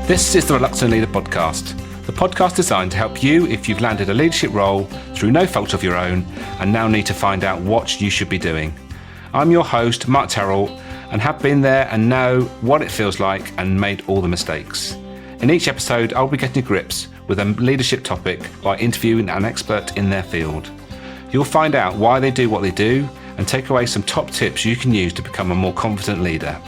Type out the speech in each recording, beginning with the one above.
This is the Reluctant Leader podcast, the podcast designed to help you if you've landed a leadership role through no fault of your own and now need to find out what you should be doing. I'm your host, Mark Terrell, and have been there and know what it feels like and made all the mistakes. In each episode, I'll be getting to grips with a leadership topic by interviewing an expert in their field. You'll find out why they do what they do and take away some top tips you can use to become a more confident leader.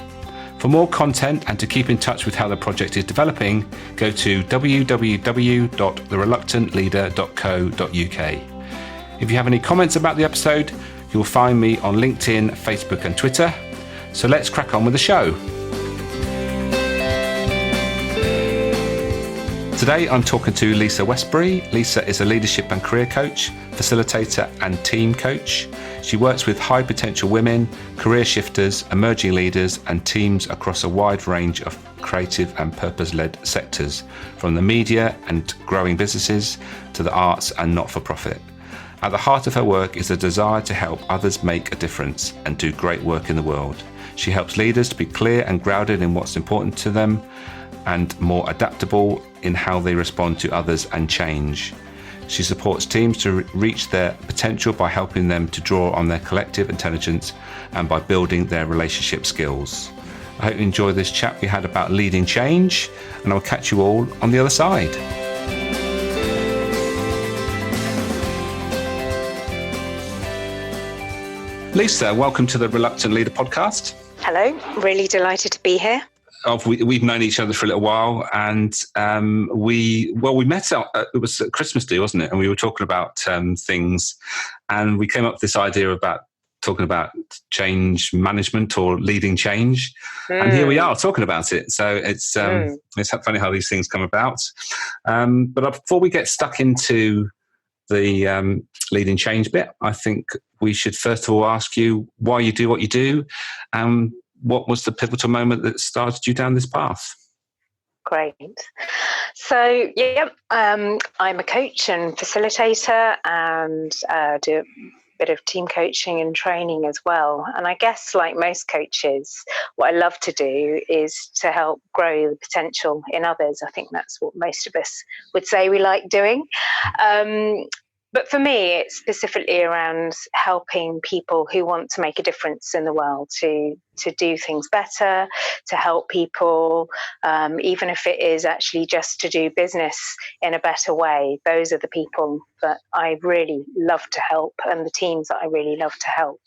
For more content and to keep in touch with how the project is developing, go to www.thereluctantleader.co.uk. If you have any comments about the episode, you'll find me on LinkedIn, Facebook and Twitter. So let's crack on with the show. Today I'm talking to Lisa Westbury. Lisa is a leadership and career coach, facilitator and team coach. She works with high potential women, career shifters, emerging leaders and teams across a wide range of creative and purpose-led sectors, from the media and growing businesses to the arts and not-for-profit. At the heart of her work is a desire to help others make a difference and do great work in the world. She helps leaders to be clear and grounded in what's important to them and more adaptable in how they respond to others and change. She supports teams to reach their potential by helping them to draw on their collective intelligence and by building their relationship skills. I hope you enjoy this chat we had about leading change, and I'll catch you all on the other side. Lisa, welcome to the Reluctant Leader podcast. Hello, really delighted to be here. We've known each other for a little while, and we met out. It was Christmas Day, wasn't it? And we were talking about things, and we came up with this idea about talking about change management or leading change, and here we are talking about it. So it's funny how these things come about. But before we get stuck into the leading change bit, I think we should first of all ask you why you do what you do. What was the pivotal moment that started you down this path? Great. So, I'm a coach and facilitator and do a bit of team coaching and training as well. And I guess like most coaches, what I love to do is to help grow the potential in others. I think that's what most of us would say we like doing. But for me, it's specifically around helping people who want to make a difference in the world to do things better, to help people, even if it is actually just to do business in a better way. Those are the people that I really love to help and the teams that I really love to help.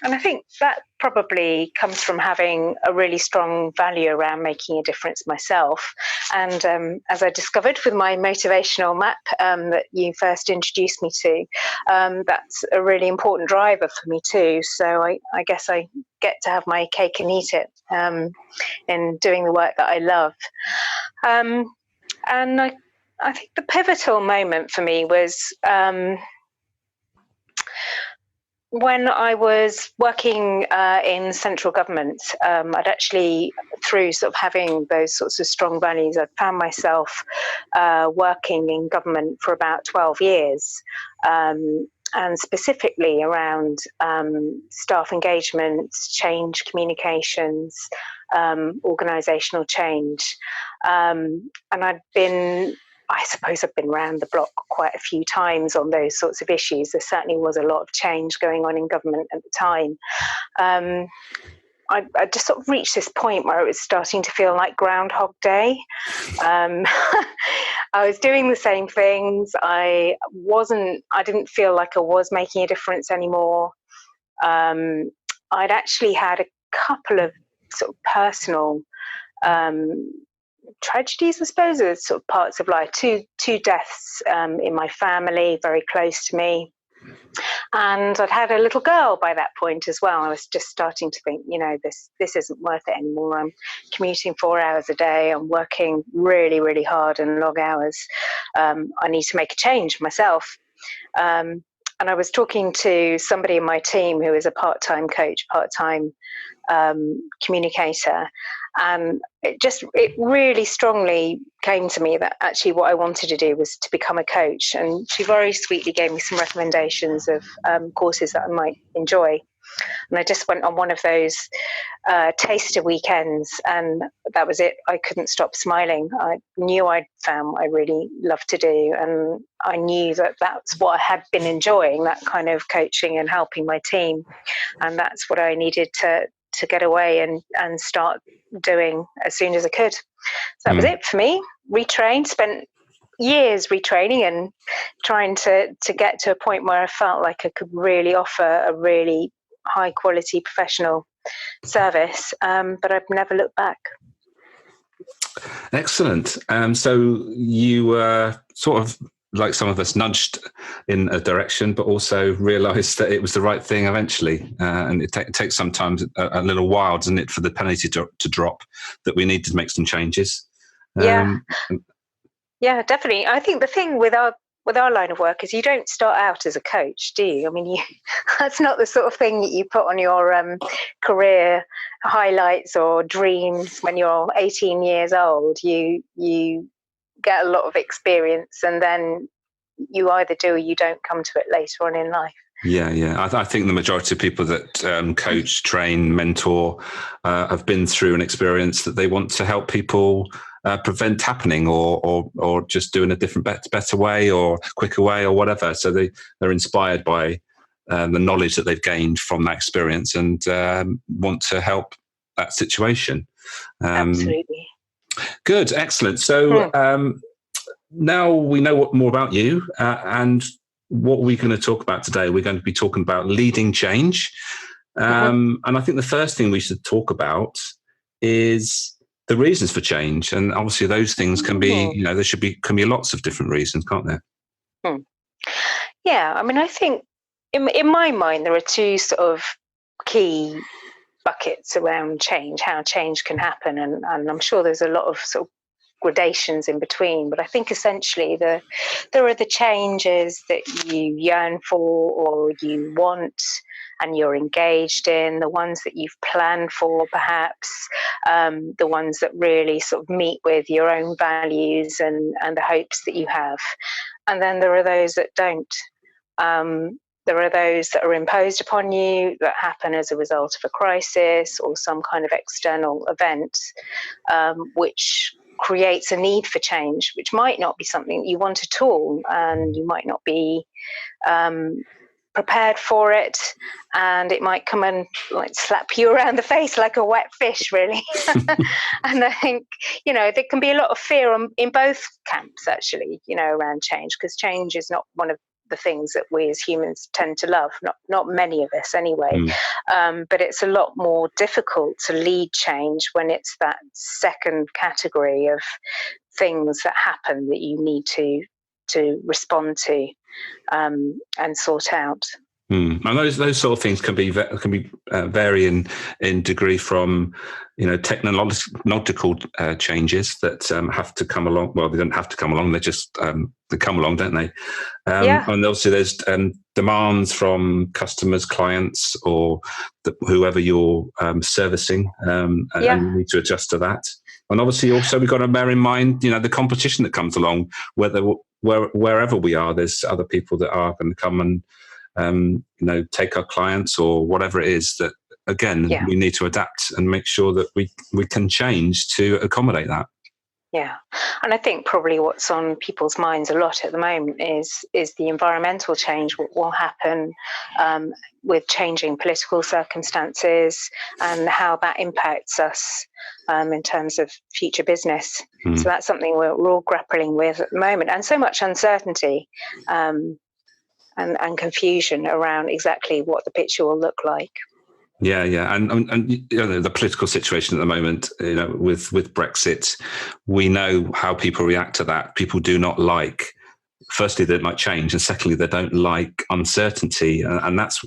And I think that probably comes from having a really strong value around making a difference myself. And as I discovered with my motivational map that you first introduced me to, that's a really important driver for me too. So I guess I get to have my cake and eat it in doing the work that I love. And I think the pivotal moment for me was when I was working in central government. I'd actually, through sort of having those sorts of strong values, I'd found myself working in government for about 12 years, and specifically around staff engagement, change communications, organisational change. And I suppose I've been around the block quite a few times on those sorts of issues. There certainly was a lot of change going on in government at the time. I just sort of reached this point where it was starting to feel like Groundhog Day. I was doing the same things. I didn't feel like I was making a difference anymore. I'd actually had a couple of sort of personal tragedies, I suppose, are sort of parts of life. Two deaths in my family, very close to me. And I'd had a little girl by that point as well. I was just starting to think, this isn't worth it anymore. I'm commuting 4 hours a day. I'm working really, really hard and long hours. I need to make a change myself. And I was talking to somebody in my team who is a part-time coach, part-time communicator. And it really strongly came to me that actually what I wanted to do was to become a coach. And she very sweetly gave me some recommendations of courses that I might enjoy. And I just went on one of those taster weekends, and that was it. I couldn't stop smiling. I knew I'd found what I really loved to do, and I knew that that's what I had been enjoying, that kind of coaching and helping my team. And that's what I needed to get away and start doing as soon as I could. So that was it for me. Retrained, spent years retraining and trying to get to a point where I felt like I could really offer a really high quality professional service, but I've never looked back. Excellent. So you were sort of, like some of us, nudged in a direction, but also realised that it was the right thing eventually. And it takes sometimes a little while, doesn't it, for the penalty to drop, that we need to make some changes. Yeah, definitely. I think the thing with our line of work is you don't start out as a coach, do you? I mean, that's not the sort of thing that you put on your career highlights or dreams when you're 18 years old. You get a lot of experience, and then you either do or you don't come to it later on in life. Yeah. I think the majority of people that coach, train, mentor have been through an experience that they want to help people prevent happening, or just do in a different, better way, or quicker way, or whatever. So they're inspired by the knowledge that they've gained from that experience, and want to help that situation. Absolutely. Good, excellent. So now we know more about you, and what we're going to talk about today. We're going to be talking about leading change. And I think the first thing we should talk about is the reasons for change. And obviously those things can be, there can be lots of different reasons, can't there? Yeah, I mean, I think in my mind, there are two sort of key buckets around change, how change can happen. And I'm sure there's a lot of sort of gradations in between, but I think essentially there are the changes that you yearn for or you want and you're engaged in, the ones that you've planned for perhaps, the ones that really sort of meet with your own values and the hopes that you have. And then there are those that don't. There are those that are imposed upon you, that happen as a result of a crisis or some kind of external event, which creates a need for change, which might not be something that you want at all, and you might not be prepared for it, and it might come and like slap you around the face like a wet fish, really. And I think, there can be a lot of fear in both camps, actually, around change, because change is not one of the things that we as humans tend to love, not many of us anyway. But it's a lot more difficult to lead change when it's that second category of things that happen that you need to respond to and sort out. And those sort of things can vary in degree from technological changes that have to come along. Well, they don't have to come along; they just they come along, don't they? And also there's demands from customers, clients, or whoever you're servicing, and you need to adjust to that. And obviously, also we've got to bear in mind, the competition that comes along. Wherever we are, there's other people that are going to come and take our clients or whatever it is. That again, we need to adapt and make sure that we can change to accommodate that. Yeah, and I think probably what's on people's minds a lot at the moment is the environmental change, what will happen with changing political circumstances and how that impacts us in terms of future business. So that's something we're all grappling with at the moment, and so much uncertainty and confusion around exactly what the picture will look like. Yeah, and the political situation at the moment, with Brexit, we know how people react to that. People do not like. Firstly, they like change, and secondly, they don't like uncertainty, and that's.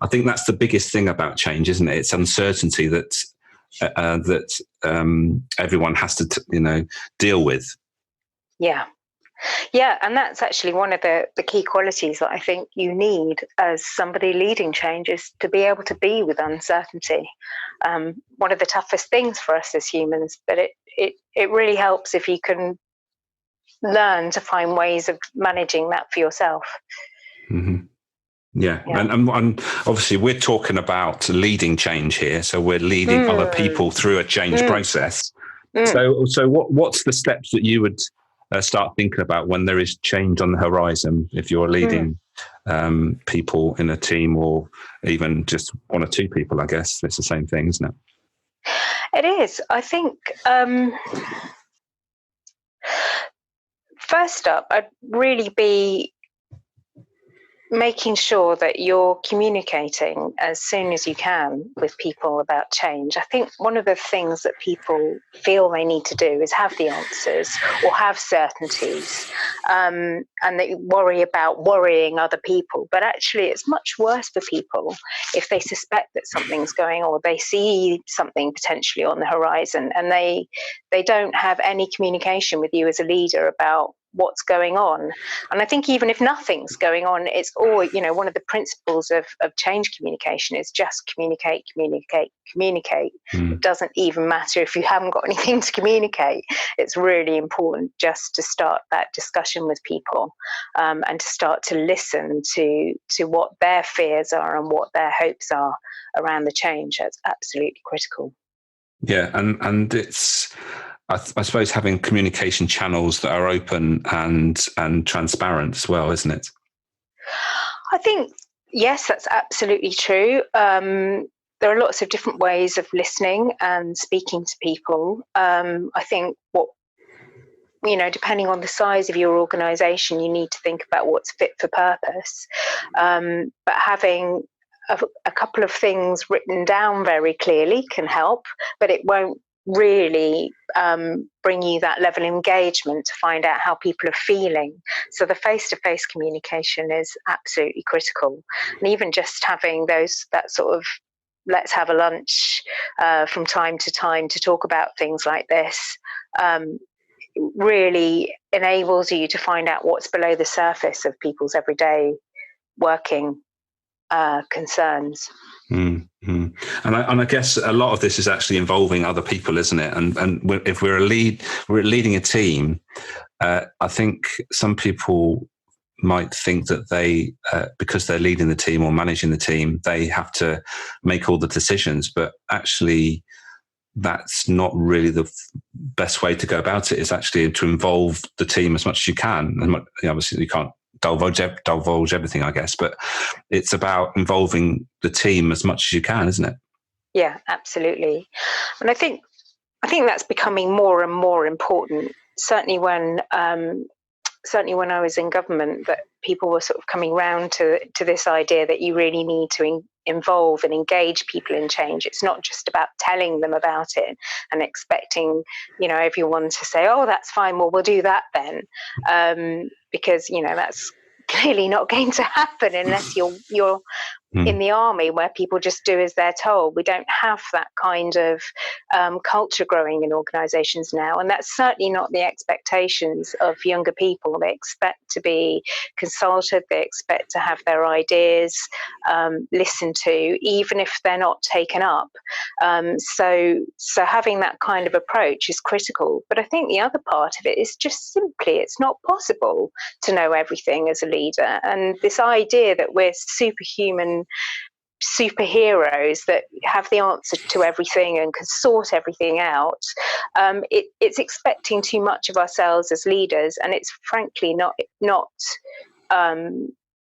I think that's the biggest thing about change, isn't it? It's uncertainty that everyone has to deal with. Yeah, and that's actually one of the key qualities that I think you need as somebody leading change, is to be able to be with uncertainty. One of the toughest things for us as humans, but it really helps if you can learn to find ways of managing that for yourself. Yeah. Yeah. And obviously we're talking about leading change here. So we're leading other people through a change process. So what's the steps that you would start thinking about when there is change on the horizon, if you're leading people in a team, or even just one or two people? I guess it's the same thing, isn't it? It is. I think first up, I'd really be making sure that you're communicating as soon as you can with people about change. I think one of the things that people feel they need to do is have the answers or have certainties, and they worry about worrying other people. But actually, it's much worse for people if they suspect that something's going on, or they see something potentially on the horizon, and they don't have any communication with you as a leader about what's going on. And I think even if nothing's going on, it's all, one of the principles of change communication is just communicate. It doesn't even matter if you haven't got anything to communicate. It's really important just to start that discussion with people, and to start to listen to what their fears are and what their hopes are around the change. That's absolutely critical. Yeah, and it's, I suppose, having communication channels that are open and transparent as well, isn't it? I think, yes, that's absolutely true. There are lots of different ways of listening and speaking to people. I think depending on the size of your organisation, you need to think about what's fit for purpose. But having a couple of things written down very clearly can help, but it won't really bring you that level of engagement to find out how people are feeling. So the face-to-face communication is absolutely critical. And even just having that sort of let's have a lunch from time to time to talk about things like this really enables you to find out what's below the surface of people's everyday working concerns. Mm-hmm. And I guess a lot of this is actually involving other people, isn't it? And if we're leading a team, I think some people might think that they, because they're leading the team or managing the team, they have to make all the decisions. But actually, that's not really the best way to go about it. It's actually to involve the team as much as you can. And obviously, you can't divulge everything, I guess, but it's about involving the team as much as you can, isn't it? Yeah, absolutely. And I think that's becoming more and more important. Certainly when I was in government, that people were sort of coming round to this idea that you really need to involve and engage people in change. It's not just about telling them about it and expecting, everyone to say, "Oh, that's fine. Well, we'll do that then," because that's clearly not going to happen unless you're in the army, where people just do as they're told. We don't have that kind of culture growing in organisations now, and that's certainly not the expectations of younger people. They expect to be consulted, they expect to have their ideas listened to, even if they're not taken up. So having that kind of approach is critical. But I think the other part of it is just simply it's not possible to know everything as a leader, and this idea that we're superheroes that have the answer to everything and can sort everything out, it's expecting too much of ourselves as leaders, and it's frankly not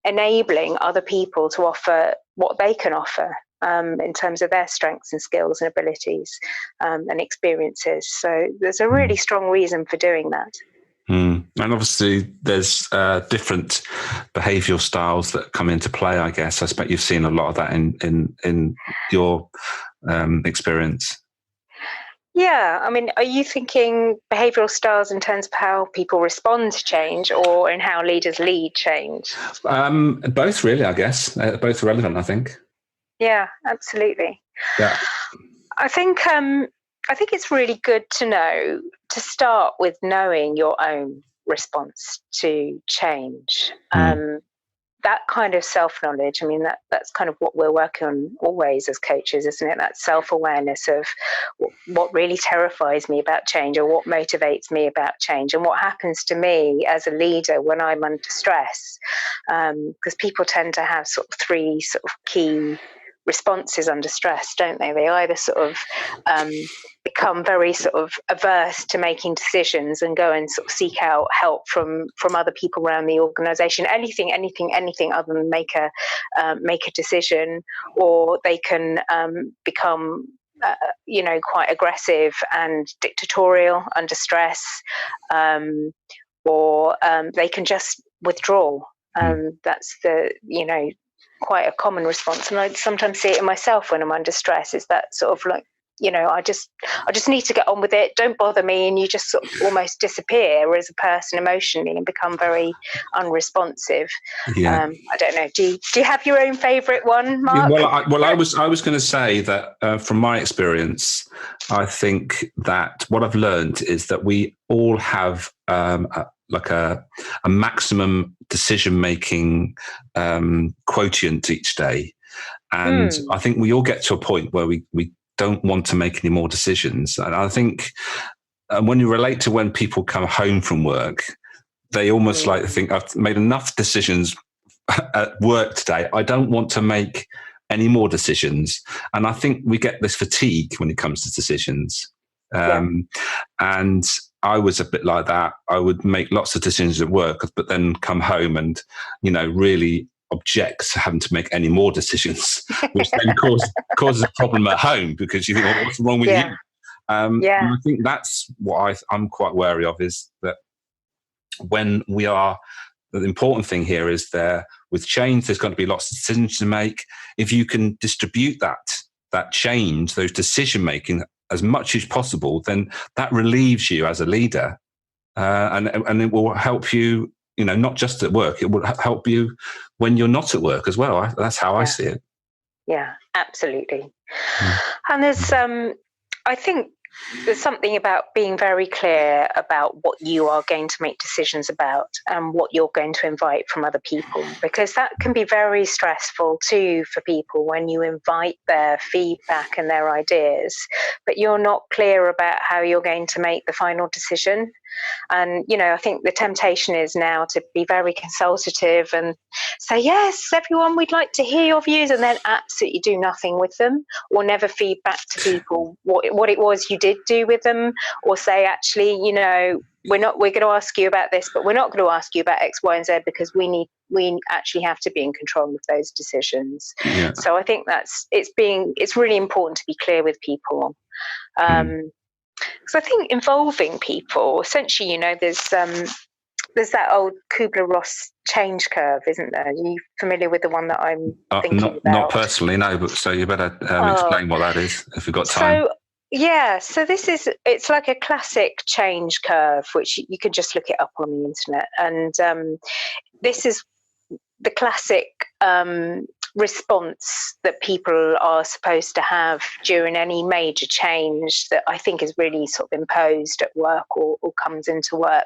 enabling other people to offer what they can offer in terms of their strengths and skills and abilities and experiences. So there's a really strong reason for doing that. And obviously there's different behavioural styles that come into play, I guess. I expect you've seen a lot of that in your experience. Yeah, I mean, are you thinking behavioural styles in terms of how people respond to change, or in how leaders lead change? Both, really, I guess. Both relevant, I think. Yeah, absolutely. Yeah. I think it's really good to start with knowing your own response to change. that kind of self-knowledge, I mean, that's kind of what we're working on always as coaches, isn't it? That self-awareness of what really terrifies me about change, or what motivates me about change, and what happens to me as a leader when I'm under stress. Because people tend to have sort of three sort of key responses under stress, don't they? They either sort of become very sort of averse to making decisions and go and sort of seek out help from other people around the organisation, anything other than make a decision, or they can become quite aggressive and dictatorial under stress, or they can just withdraw. That's quite a common response, and I sometimes see it in myself when I'm under stress. Is that sort of like, I just need to get on with it, don't bother me, and you just sort of almost disappear as a person emotionally and become very unresponsive. I don't know, do you have your own favourite one, Mark? I was going to say that from my experience, I think that what I've learned is that we all have a maximum decision-making quotient each day. And I think we all get to a point where we don't want to make any more decisions. And I think when you relate to when people come home from work, they almost like to think, I've made enough decisions at work today. I don't want to make any more decisions. And I think we get this fatigue when it comes to decisions. And I was a bit like that. I would make lots of decisions at work, but then come home and, really object to having to make any more decisions, which then causes a problem at home, because you think, well, what's wrong with you? And I think that's what I'm quite wary of, is that when the important thing here is with change, there's going to be lots of decisions to make. If you can distribute that change, those decision making, as much as possible, then that relieves you as a leader, and it will help you. Not just at work; it will help you when you're not at work as well. That's how I see it. Yeah, absolutely. And there's, I think, there's something about being very clear about what you are going to make decisions about and what you're going to invite from other people, because that can be very stressful too for people when you invite their feedback and their ideas, but you're not clear about how you're going to make the final decision. And, I think the temptation is now to be very consultative and say, yes, everyone, we'd like to hear your views, and then absolutely do nothing with them, or never feed back to people what it was you did do with them, or say, actually, we're going to ask you about this, but we're not going to ask you about X, Y, and Z, because we actually have to be in control of those decisions. Yeah. So I think it's really important to be clear with people. Because I think involving people, essentially, there's that old Kubler-Ross change curve, isn't there? Are you familiar with the one that I'm thinking about? Not personally, no, but so you better explain what that is, if you've got time. So it's like a classic change curve, which you can just look it up on the internet. And this is the classic response that people are supposed to have during any major change that I think is really sort of imposed at work or comes into work.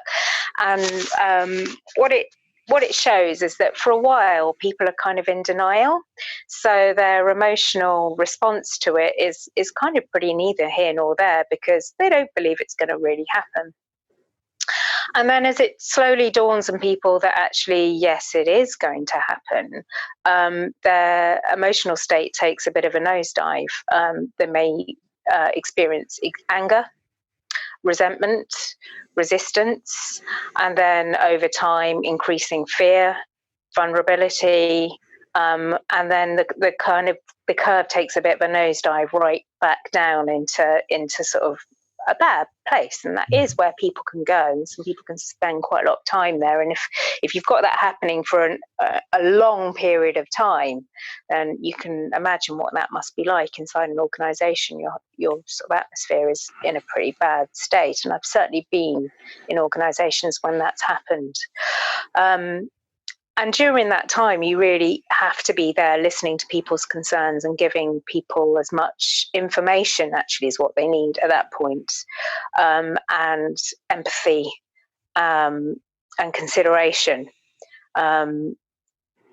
And what it shows is that for a while people are kind of in denial, so their emotional response to it is kind of pretty neither here nor there, because they don't believe it's going to really happen. And then as it slowly dawns on people that actually, yes, it is going to happen, their emotional state takes a bit of a nosedive. They may experience anger, resentment, resistance, and then over time, increasing fear, vulnerability, and then the curve takes a bit of a nosedive right back down into sort of a bad place, and that is where people can go, and some people can spend quite a lot of time there. And if you've got that happening for a long period of time, then you can imagine what that must be like inside an organisation. Your sort of atmosphere is in a pretty bad state, and I've certainly been in organisations when that's happened. And during that time, you really have to be there listening to people's concerns and giving people as much information actually as what they need at that point, and empathy and consideration.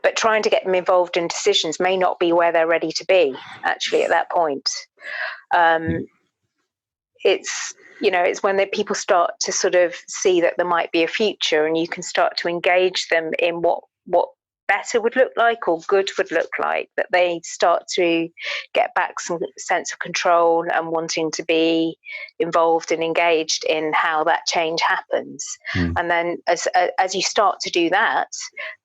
but trying to get them involved in decisions may not be where they're ready to be actually at that point. It's it's when people start to sort of see that there might be a future, and you can start to engage them in what better would look like or good would look like, that they start to get back some sense of control and wanting to be involved and engaged in how that change happens. And then as you start to do that,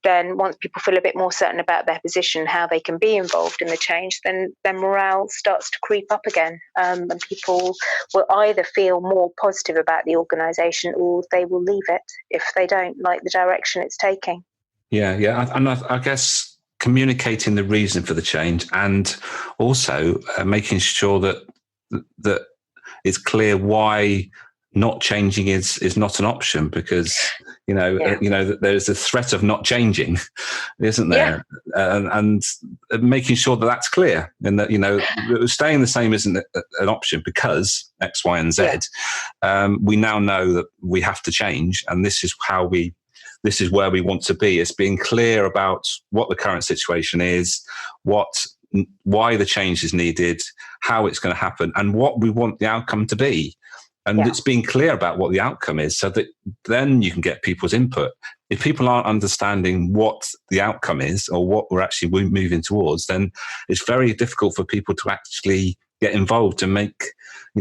then once people feel a bit more certain about their position, how they can be involved in the change, then morale starts to creep up again, and people will either feel more positive about the organisation, or they will leave it if they don't like the direction it's taking. Yeah. And I guess communicating the reason for the change, and also making sure that it's clear why not changing is not an option, because there's a threat of not changing, isn't there? And making sure that that's clear, and that staying the same isn't an option because X, Y, and Z. We now know that we have to change, and this is where we want to be. It's being clear about what the current situation is, why the change is needed, how it's going to happen, and what we want the outcome to be. And it's being clear about what the outcome is, so that then you can get people's input. If people aren't understanding what the outcome is or what we're actually moving towards, then it's very difficult for people to actually get involved and make,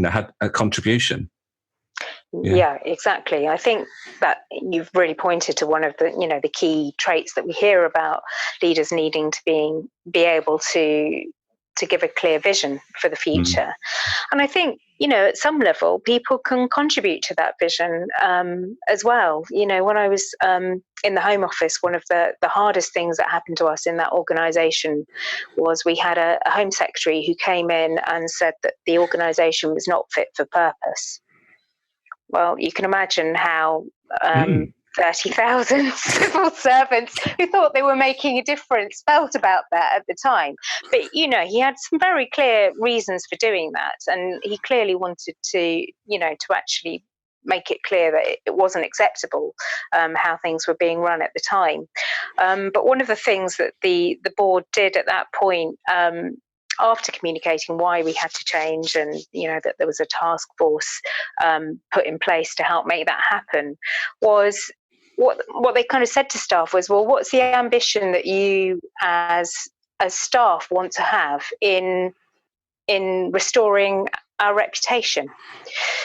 have a contribution. Yeah, exactly. I think that you've really pointed to one of the, the key traits that we hear about leaders needing to be able to give a clear vision for the future. And I think, at some level, people can contribute to that vision as well. When I was in the Home Office, one of the hardest things that happened to us in that organisation was we had a Home Secretary who came in and said that the organisation was not fit for purpose. Well, you can imagine how 30,000 civil servants who thought they were making a difference felt about that at the time. But, he had some very clear reasons for doing that. And he clearly wanted to, to actually make it clear that it wasn't acceptable how things were being run at the time. But one of the things that the board did at that point, after communicating why we had to change, and that there was a task force put in place to help make that happen, was what they kind of said to staff was, well, what's the ambition that you as staff want to have in restoring our reputation?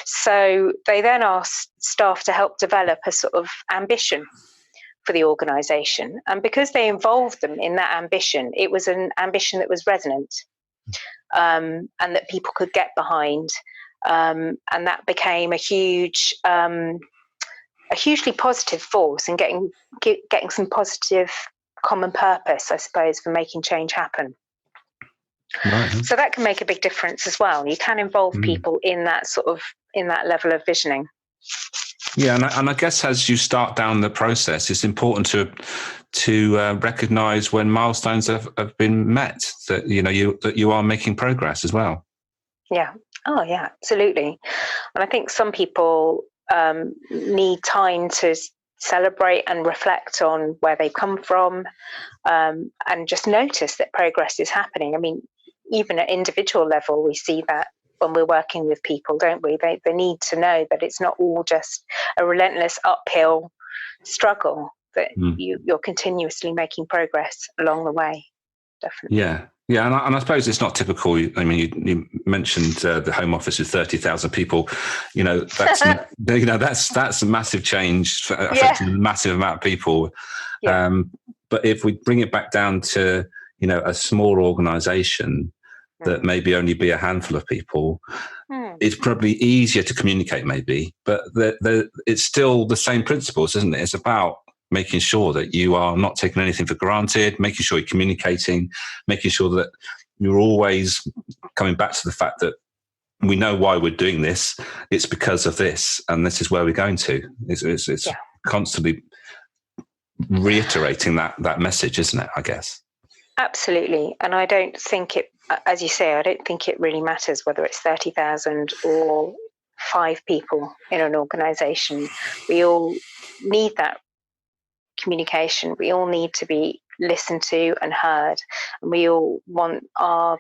So they then asked staff to help develop a sort of ambition for the organisation, and because they involved them in that ambition, it was an ambition that was resonant, and that people could get behind, and that became a hugely positive force in getting some positive common purpose, I suppose, for making change happen. Right. So that can make a big difference as well. You can involve people in that level of visioning. Yeah, and I guess as you start down the process, it's important to recognise when milestones have been met, that that you are making progress as well. Yeah. Oh, yeah, absolutely. And I think some people need time to celebrate and reflect on where they've come from, and just notice that progress is happening. I mean, even at individual level, we see that when we're working with people, don't we? They need to know that it's not all just a relentless uphill struggle, that you're continuously making progress along the way. Definitely. Yeah, and I suppose it's not typical. I mean, you mentioned the Home Office with 30,000 people. That's that's a massive change, affecting a massive amount of people. Yeah. But if we bring it back down to a small organisation that maybe only be a handful of people, it's probably easier to communicate, maybe. But it's still the same principles, isn't it? It's about making sure that you are not taking anything for granted, making sure you're communicating, making sure that you're always coming back to the fact that we know why we're doing this. It's because of this, and this is where we're going to. It's constantly reiterating that message, isn't it, I guess? Absolutely. And I don't think it, as you say, I don't think it really matters whether it's 30,000 or 5 people in an organisation. We all need that communication. We all need to be listened to and heard, and we all want our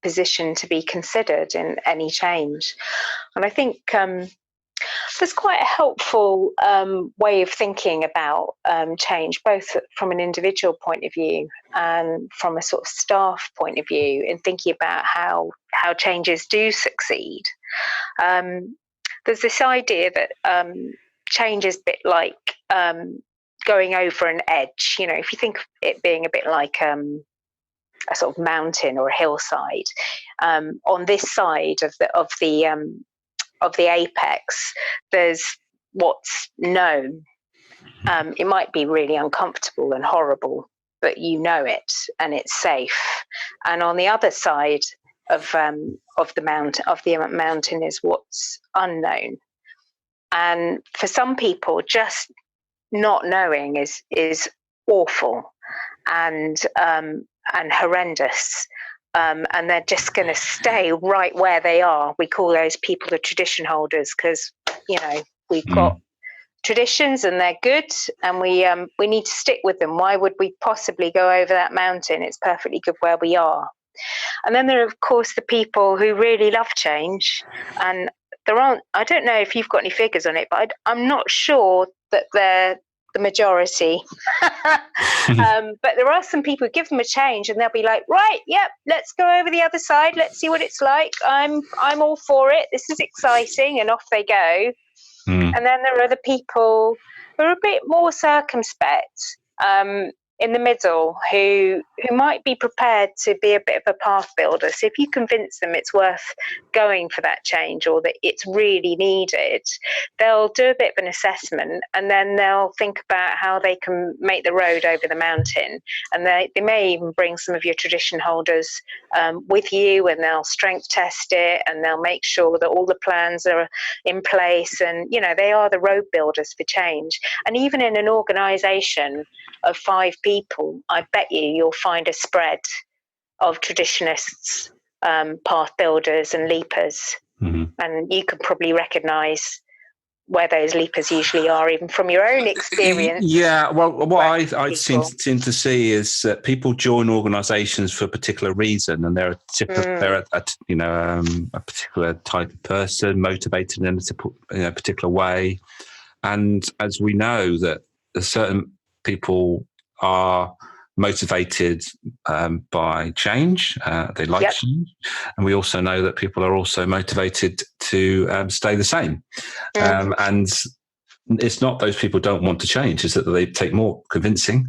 position to be considered in any change. And I think there's quite a helpful way of thinking about change, both from an individual point of view and from a sort of staff point of view, in thinking about how changes do succeed. There's this idea that change is a bit like going over an edge. You know, if you think of it being a bit like a sort of mountain or a hillside, on this side of the apex, there's what's known. It might be really uncomfortable and horrible, but you know it and it's safe. And on the other side of the mountain is what's unknown. And for some people, just not knowing is awful and horrendous. And they're just going to stay right where they are. We call those people the tradition holders because, you know, we've got traditions and they're good, and we need to stick with them. Why would we possibly go over that mountain? It's perfectly good where we are. And then there are, of course, the people who really love change. And I don't know if you've got any figures on it, but I'm not sure that they're the majority. But there are some people who give them a change and they'll be like, right, yep, let's go over the other side. Let's see what it's like. I'm all for it. This is exciting. And off they go. And then there are other people who are a bit more circumspect, in the middle, who might be prepared to be a bit of a path builder. So if you convince them it's worth going for that change or that it's really needed, they'll do a bit of an assessment and then they'll think about how they can make the road over the mountain. And they may even bring some of your tradition holders with you, and they'll strength test it, and they'll make sure that all the plans are in place. And, you know, they are the road builders for change. And even in an organisation of 5 people, I bet you'll find a spread of traditionists, path builders and leapers. And you could probably recognise where those leapers usually are, even from your own experience. Yeah, well, what I seem to see is that people join organisations for a particular reason, and they're a particular type of person, motivated in a particular way. And as we know, that certain people are motivated by change. They like change. And we also know that people are also motivated to stay the same. And it's not those people don't want to change, it's that they take more convincing.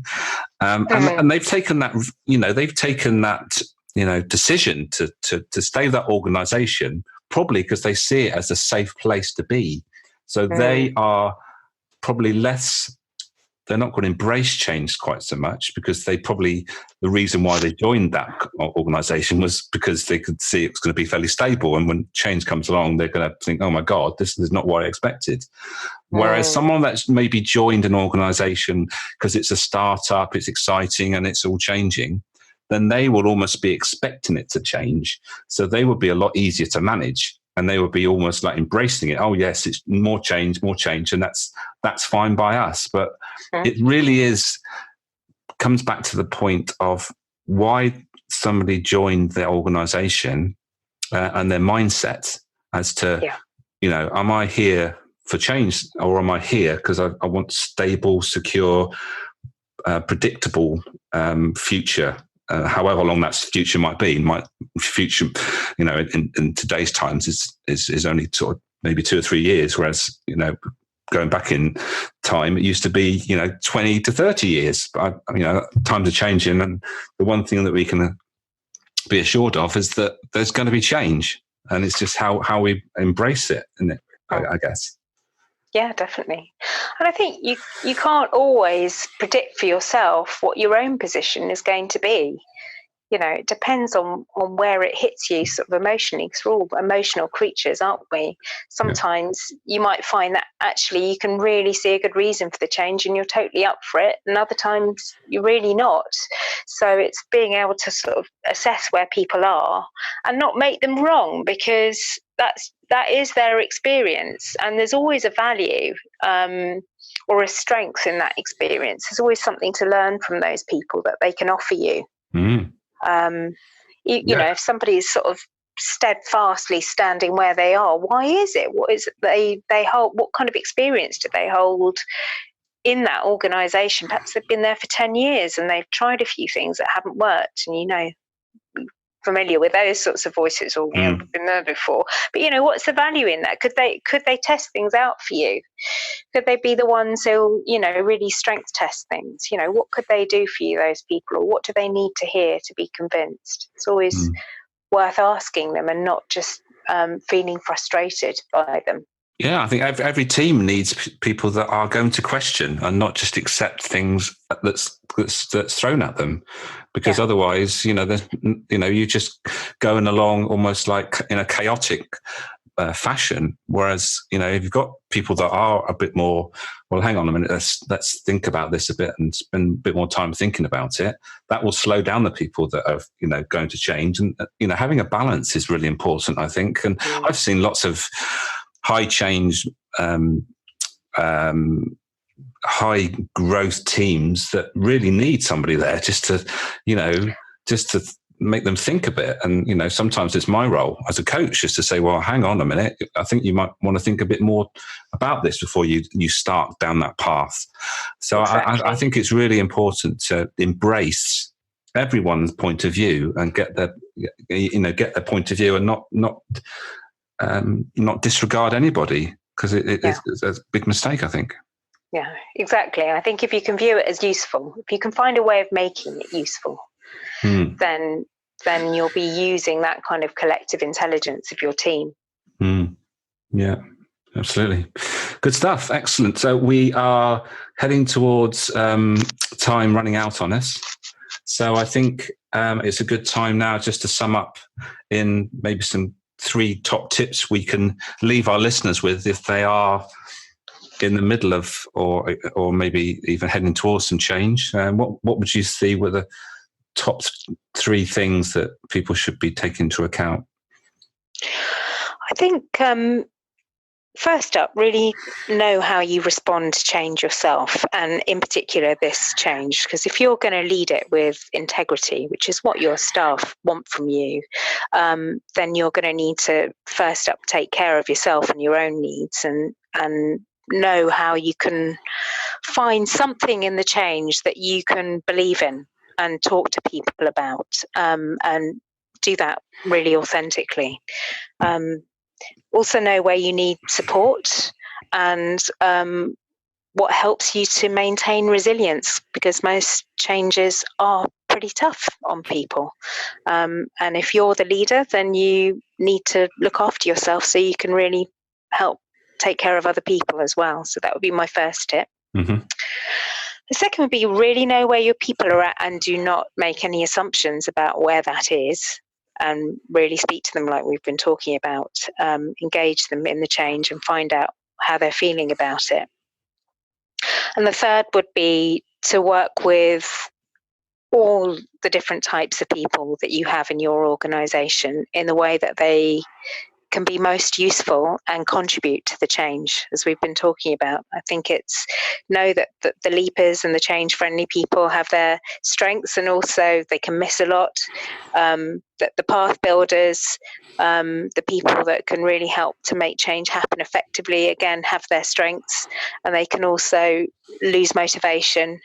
And they've taken that, decision to stay with that organisation, probably because they see it as a safe place to be. So they are probably they're not going to embrace change quite so much, because the reason why they joined that organisation was because they could see it was going to be fairly stable. And when change comes along, they're going to think, oh my God, this is not what I expected. Whereas someone that's maybe joined an organisation because it's a startup, it's exciting and it's all changing, then they will almost be expecting it to change. So they would be a lot easier to manage. And they would be almost like embracing it. Oh yes, it's more change, and that's fine by us. But it really comes back to the point of why somebody joined their organisation and their mindset as to, am I here for change, or am I here because I want stable, secure, predictable future? However long that future might be, my future, in today's times is only sort of maybe 2 or 3 years, whereas, going back in time, it used to be, 20 to 30 years. But, times are changing. And the one thing that we can be assured of is that there's going to be change. And it's just how we embrace it, isn't it? I guess. Yeah, definitely. And I think you can't always predict for yourself what your own position is going to be. It depends on where it hits you sort of emotionally, because we're all emotional creatures, aren't we? Sometimes you might find that actually you can really see a good reason for the change and you're totally up for it. And other times you're really not. So it's being able to sort of assess where people are and not make them wrong, because that's that is their experience, and there's always a value or a strength in that experience. There's always something to learn from those people that they can offer you. You know, if somebody's sort of steadfastly standing where they are, why is it? What is it they hold? What kind of experience do they hold in that organisation? Perhaps they've been there for 10 years and they've tried a few things that haven't worked, and, you know, familiar with those sorts of voices, or you know, been there before. But, you know, what's the value in that? Could they test things out for you? Could they be the ones who, you know, really strength test things? You know, what could they do for you, those people, or what do they need to hear to be convinced? It's always worth asking them, and not just feeling frustrated by them. Yeah, I think every team needs people that are going to question and not just accept things that's thrown at them, because otherwise, you know, you're just going along almost like in a chaotic fashion. Whereas, you know, if you've got people that are a bit more, well, hang on a minute, let's think about this a bit and spend a bit more time thinking about it, that will slow down the people that are, you know, going to change. And, you know, having a balance is really important, I think. And I've seen lots of high change, high growth teams that really need somebody there just to, you know, just to make them think a bit. And, you know, sometimes it's my role as a coach just to say, well, hang on a minute, I think you might want to think a bit more about this before you start down that path. So exactly. I think it's really important to embrace everyone's point of view and get their point of view, and not disregard anybody, because it's a big mistake, I think. Yeah, exactly. I think if you can view it as useful, if you can find a way of making it useful, then you'll be using that kind of collective intelligence of your team. Yeah, absolutely. Good stuff. Excellent. So we are heading towards time running out on us. So I think it's a good time now just to sum up in maybe some 3 top tips we can leave our listeners with if they are in the middle of, or maybe even heading towards some change. What would you see were the top 3 things that people should be taking into account? I think first up, really know how you respond to change yourself, and in particular this change, because if you're going to lead it with integrity, which is what your staff want from you, then you're going to need to first up take care of yourself and your own needs, and know how you can find something in the change that you can believe in and talk to people about, and do that really authentically. Also know where you need support, and what helps you to maintain resilience, because most changes are pretty tough on people. And if you're the leader, then you need to look after yourself so you can really help take care of other people as well. So that would be my first tip. The second would be really know where your people are at, and do not make any assumptions about where that is, and really speak to them like we've been talking about. Engage them in the change and find out how they're feeling about it. And the third would be to work with all the different types of people that you have in your organisation in the way that they can be most useful and contribute to the change, as we've been talking about. I think it's know that the leapers and the change-friendly people have their strengths, and also they can miss a lot. That the path builders, the people that can really help to make change happen effectively, again, have their strengths, and they can also lose motivation.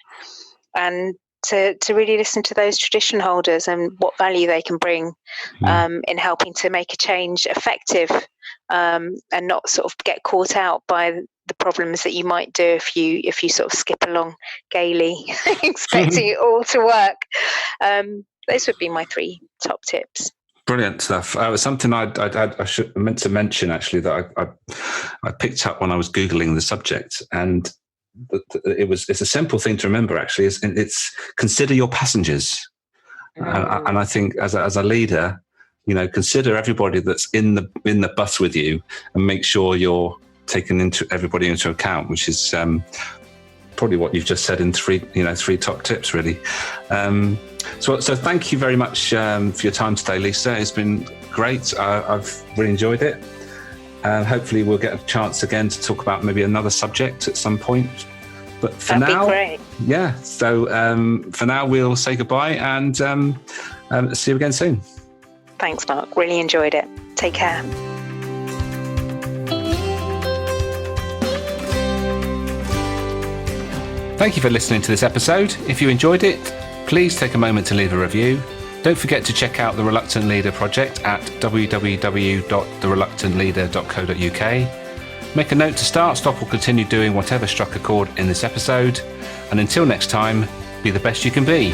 And to really listen to those tradition holders and what value they can bring in helping to make a change effective, and not sort of get caught out by the problems that you might do if you sort of skip along gaily expecting it all to work. Those would be my 3 top tips. Brilliant stuff. It was something I meant to mention, actually, that I picked up when I was Googling the subject, and it's a simple thing to remember, actually. It's consider your passengers. And I think as a leader, you know, consider everybody that's in the bus with you, and make sure you're taking everybody into account, which is probably what you've just said in 3 top tips, really. So thank you very much for your time today, Lisa. It's been great. I've really enjoyed it. Hopefully we'll get a chance again to talk about maybe another subject at some point. But for That'd now, be great. yeah. So for now, we'll say goodbye and see you again soon. Thanks, Mark. Really enjoyed it. Take care. Thank you for listening to this episode. If you enjoyed it, please take a moment to leave a review. Don't forget to check out the Reluctant Leader project at www.thereluctantleader.co.uk. Make a note to start, stop or continue doing whatever struck a chord in this episode. And until next time, be the best you can be.